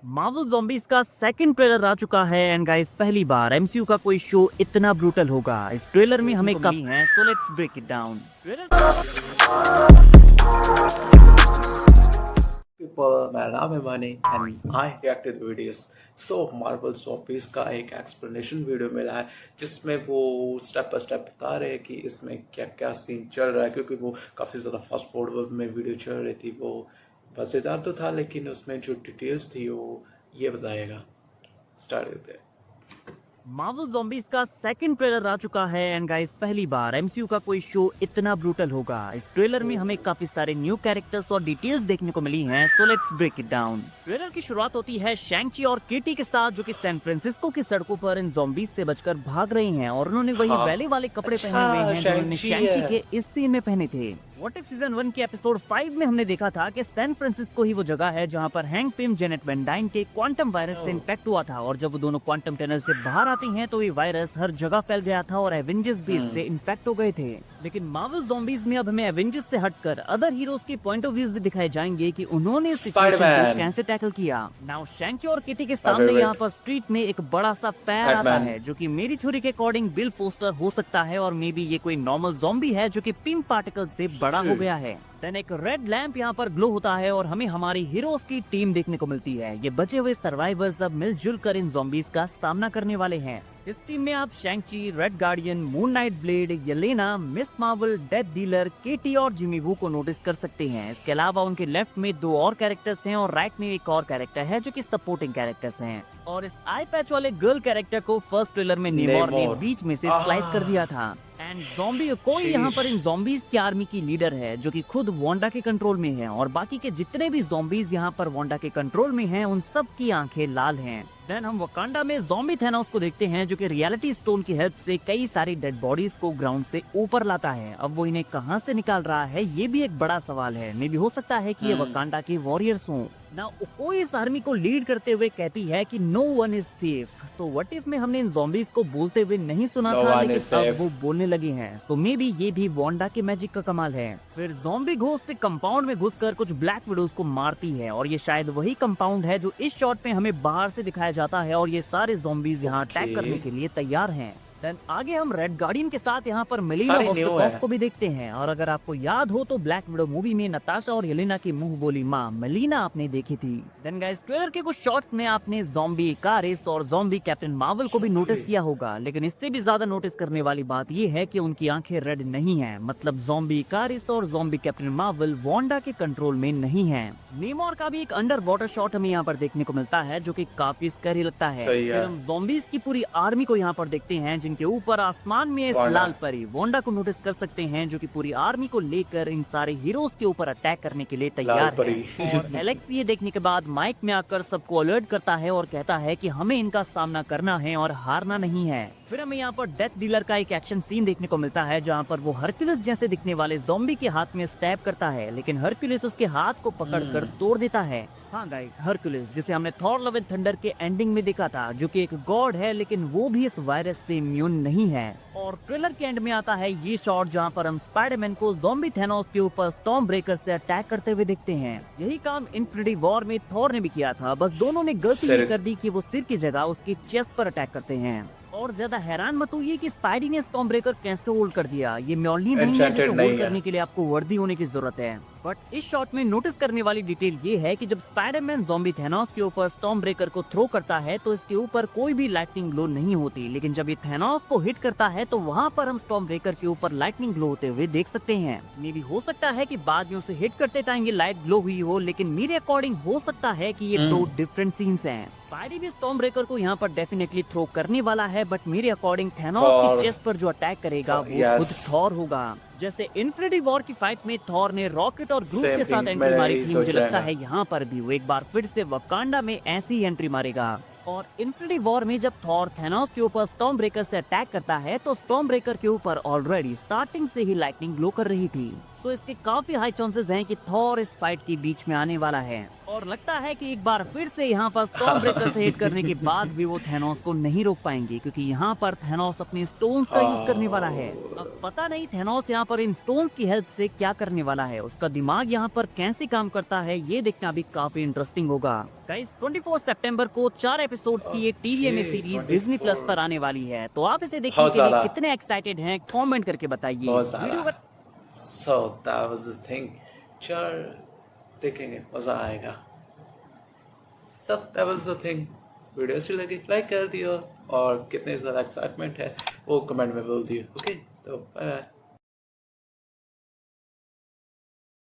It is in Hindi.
मार्वल ज़ॉम्बीज़ का सेकंड ट्रेलर आ चुका है एंड गाइस पहली बार एमसीयू का कोई शो इतना ब्रूटल होगा। इस ट्रेलर में हमें कमी है, so let's break it down. People, मेरा नाम है Mani and I react to the videos. So Marvel zombies का एक एक्सप्लेनेशन वीडियो मिला है जिसमें वो स्टेप बाय स्टेप बता रहे हैं कि इसमें क्या क्या सीन चल रहा है, क्योंकि वो काफ़ी ज़्यादा फास्ट फॉरवर्ड में वीडियो चल रही थी। वो मज़ेदार तो था लेकिन उसमें जो डिटेल्स थी वो ये बताएगा। स्टार्ट करते हैं। मार्वल ज़ॉम्बीज़ का सेकंड ट्रेलर आ चुका है एंड गाइस पहली बार एमसीयू का कोई शो इतना ब्रूटल होगा। इस ट्रेलर में हमें काफी सारे न्यू कैरेक्टर्स और डिटेल्स देखने को मिली हैं, so let's break it down. Trailer की शुरुआत होती है शैंग-ची और केटी के साथ, जो कि सैन फ्रांसिस्को की सड़कों पर इन ज़ॉम्बीज़ से बचकर भाग रहे हैं और उन्होंने वही बैले वाले कपड़े पहने हुए हैं जो उन्होंने शैंग-ची के इस सीन में पहने थे। व्हाट इफ सीजन 1 के एपिसोड 5 में हमने देखा था कि सैन फ्रांसिस्को ही वो जगह है जहां पर Hank Pym Janet Van Dyne के क्वांटम वायरस से इन्फेक्ट हुआ था, और जब वो दोनों क्वांटम टनल से बाहर आती हैं तो ये वायरस हर जगह फैल गया था और एवेंजर्स भी इससे इन्फेक्ट हो गए थे। लेकिन मार्वल ज़ॉम्बीज़ में अब हमें एवेंजर्स से हटकर अदर हीरोज के पॉइंट ऑफ व्यूज भी दिखाए जाएंगे कि उन्होंने इस सिचुएशन को कैसे टैकल किया। नाउ शैंग-ची और किटी के सामने यहाँ पर स्ट्रीट में एक बड़ा सा पैर आता है, जो कि मेरी थ्योरी के अकॉर्डिंग बिल फोस्टर हो सकता है, और मे बी ये कोई नॉर्मल ज़ॉम्बी है जो कि पिम पार्टिकल से बड़ा हो गया है। देन एक रेड लैंप यहाँ पर ग्लो होता है और हमें हमारी हीरोज की टीम देखने को मिलती है। ये बचे हुए सर्वाइवर्स अब मिलजुल कर इन ज़ॉम्बीज़ का सामना करने वाले हैं। इस टीम में आप Shang-Chi, Red Guardian, Moon Knight Blade, Yelena, Ms Marvel, Death Dealer, Katie और जिमी वू को नोटिस कर सकते हैं। इसके अलावा उनके लेफ्ट में दो और कैरेक्टर्स हैं और राइट में एक और कैरेक्टर है जो कि सपोर्टिंग कैरेक्टर्स हैं। और इस आई पैच वाले गर्ल कैरेक्टर को फर्स्ट ट्रेलर में नेमोर ने बीच में से स्लाइस कर दिया था। एंड ज़ॉम्बी कोई यहाँ पर इन ज़ॉम्बीज़ की आर्मी की लीडर है जो कि खुद वांडा के कंट्रोल में है, और बाकी के जितने भी ज़ॉम्बीज़ यहाँ पर वांडा के कंट्रोल में हैं उन सब की आंखें लाल हैं। देन हम वकांडा में ज़ॉम्बी थैनोस को देखते हैं जो कि रियलिटी स्टोन की हेल्प से कई सारी डेड बॉडीज को ग्राउंड से ऊपर लाता है। अब वो इन्हें कहां से निकाल रहा है ये भी एक बड़ा सवाल है। मे भी हो सकता है कि ये वकांडा के वॉरियर्स हों। ना कोई इस आर्मी को लीड करते हुए कहती है कि नो वन इज सेफ। तो व्हाट इफ में हमने इन ज़ॉम्बीज़ को बोलते हुए नहीं सुना था, लेकिन अब वो बोलने लगे हैं। तो मे बी ये भी वांडा के मैजिक का कमाल है। फिर ज़ॉम्बी घोस्ट कंपाउंड में घुसकर कुछ ब्लैक विडोज को मारती है, और ये शायद वही कंपाउंड है जो इस शॉट में हमें बाहर से दिखाया जाता है, और ये सारे ज़ॉम्बीज़ यहाँ अटैक करने के लिए तैयार हैं। देन आगे हम रेड गार्डियन के साथ यहाँ पर मेलिना वोस्टोकोफ को भी देखते हैं, और अगर आपको याद हो तो ब्लैक विडो मूवी में नताशा और येलेना की मुंह बोली माँ मेलिना आपने देखी थी। देन गाइस ट्रेलर के कुछ शॉट्स में आपने ज़ॉम्बी इकारिस और ज़ॉम्बी कैप्टन मार्वल को भी नोटिस किया होगा, लेकिन इससे भी ज्यादा नोटिस करने वाली बात ये है कि उनकी आंखें रेड नहीं है। मतलब ज़ॉम्बी इकारिस और ज़ॉम्बी कैप्टन मार्वल वांडा के कंट्रोल में नहीं है। नेमोर का भी एक अंडर वाटर शॉट हमें यहाँ पर देखने को मिलता है जो कि काफी स्कैरी लगता है। फिर हम ज़ॉम्बीज़ की पूरी आर्मी को यहाँ पर देखते हैं जिनके ऊपर आसमान में इस लाल परी वांडा को नोटिस कर सकते हैं, जो कि पूरी आर्मी को लेकर इन सारे हीरोज के ऊपर अटैक करने के लिए तैयार है। और एलेक्स ये देखने के बाद माइक में आकर सबको अलर्ट करता है और कहता है कि हमें इनका सामना करना है और हारना नहीं है। फिर हमें यहाँ पर डेथ डीलर का एक एक्शन सीन देखने को मिलता है जहाँ पर वो हरक्यूलिस जैसे दिखने वाले ज़ॉम्बी के हाथ में स्टैब करता है, लेकिन हरक्यूलिस उसके हाथ को पकड़कर तोड़ देता है। हाँ गाइस, हरक्यूलिस जिसे हमने थॉर लव एंड थंडर के एंडिंग में देखा था, जो कि एक गॉड है, लेकिन वो भी इस वायरस से इम्यून नहीं है। और ट्रेलर के एंड में आता है ये शॉट जहाँ पर हम स्पाइडरमैन को ज़ॉम्बी थैनोस के ऊपर स्टॉर्म ब्रेकर से अटैक करते हुए देखते हैं। यही काम इन्फिनिटी वॉर में थॉर ने भी किया था, बस दोनों ने गलती ये कर दी कि वो सिर की जगह उसकी चेस्ट पर अटैक करते हैं। और ज्यादा हैरान मत होइए कि स्पाइडी ने स्टॉर्म ब्रेकर कैसे होल्ड कर दिया। ये म्योलनी नहीं है जिसे होल्ड करने के लिए आपको वर्दी होने की जरूरत है। बट इस शॉट में नोटिस करने वाली डिटेल ये है कि जब स्पाइडरमैन ज़ॉम्बी थैनोस के ऊपर स्टॉर्म ब्रेकर को थ्रो करता है तो इसके ऊपर कोई भी लाइटनिंग ग्लो नहीं होती, लेकिन जब ये थैनोस को हिट करता है तो वहाँ पर हम स्टॉर्म ब्रेकर के ऊपर लाइटनिंग ग्लो होते हुए देख सकते हैं। मे भी हो सकता है कि बाद में उसे हिट करते टाइम ये लाइट ग्लो हुई हो, लेकिन मेरे अकॉर्डिंग हो सकता है कि ये दो डिफरेंट सीन्स हैं। स्पाइडी भी स्टॉर्म ब्रेकर को यहाँ पर डेफिनेटली थ्रो करने वाला है, बट मेरे अकॉर्डिंग थैनोस की चेस्ट पर जो अटैक करेगा वो खुद थॉर होगा। जैसे इन्फिनिटी वॉर की फाइट में थॉर ने रॉकेट और ग्रूप के साथ एंट्री मारी थी, मुझे लगता है यहाँ पर भी वो एक बार फिर से वकांडा में ऐसी एंट्री मारेगा। और इन्फिनिटी वॉर में जब थॉर थैनोस के ऊपर स्टॉर्म ब्रेकर से अटैक करता है तो स्टॉर्म ब्रेकर के ऊपर ऑलरेडी स्टार्टिंग से ही लाइटनिंग ग्लो कर रही थी। सो इसके काफी हाई चांसेस हैं कि थॉर इस फाइट के बीच में आने वाला है और लगता है कि एक बार फिर से यहाँ पर स्टॉर्म ब्रेकर से हिट करने के बाद भी वो थैनोस को नहीं रोक पाएंगे क्योंकि यहाँ पर थैनोस अपने स्टोन्स का यूज करने वाला है। अब पता नहीं थैनोस यहाँ पर इन स्टोन्स की हेल्प से क्या करने वाला है, उसका दिमाग यहाँ पर कैसे काम करता है, ये देखना भी काफी इंटरेस्टिंग होगा। गाइस 24 सितंबर को 4 एपिसोड की ये टीवीएमए सीरीज डिज्नी प्लस पर आने वाली है, तो आप इसे देखने के लिए कितने एक्साइटेड हैं कमेंट करके बताइए। So that was the thing. चल देखेंगे, मजा आएगा। So that was the thing. Video अच्छी लगी लाइक कर दियो और कितने ज़्यादा एक्साइटमेंट है वो कमेंट में बोल दियो। ओके तो बाय।